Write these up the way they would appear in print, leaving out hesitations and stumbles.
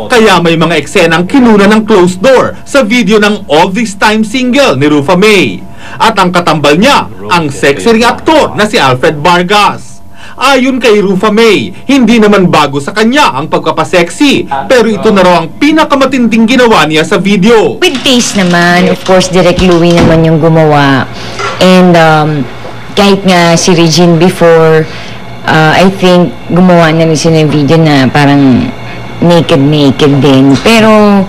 Kaya may mga eksenang kinuna ng closed door sa video ng All This Time single ni Rufa May. At ang katambal niya, ang sexy ring aktor na si Alfred Vargas. Ayon kay Rufa May, hindi naman bago sa kanya ang pagkapaseksi, pero ito na raw ang pinakamatinding ginawa niya sa video. With taste naman, of course, Direk Louie naman yung gumawa. And kahit nga si Regine before, I think gumawa na rin siya ng video na parang naked din. Pero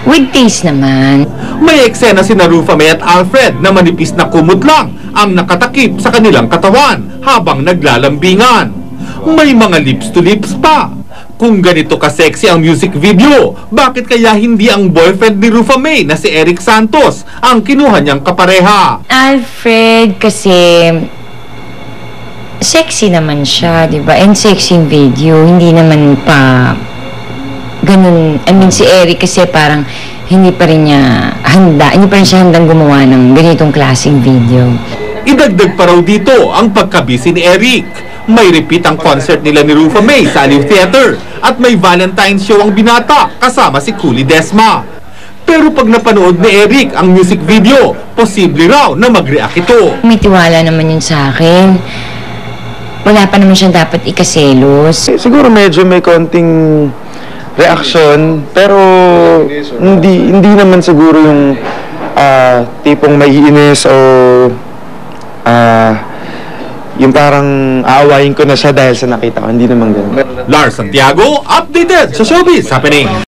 with taste naman. May eksena sina Rufa May at Alfred na manipis na kumot lang ang nakatakip sa kanilang katawan habang naglalambingan. May mga lips to lips pa. Kung ganito ka-sexy ang music video, bakit kaya hindi ang boyfriend ni Rufa May na si Eric Santos ang kinuha niyang kapareha? Alfred kasi sexy naman siya, di ba? And sexy yung video, hindi naman pa ganun. I mean, si Eric kasi parang hindi pa rin siya handang gumawa ng ganitong klaseng video. Idagdag pa raw dito ang pagkabisi ni Eric. May repeat ang concert nila ni Rufa May sa Aliw Theater at may Valentine's show ang binata kasama si Coolie Desma. Pero pag napanood ni Eric ang music video, posible raw na mag-react ito. May tiwala naman yun sa akin. Wala pa naman siyang dapat ikaselos. Siguro medyo may konting reaction, pero hindi naman siguro yung tipong maiinis o yung parang aawayin ko na siya dahil sa nakita ko. Hindi naman ganun. Lars Santiago, updated sa Showbiz Happening.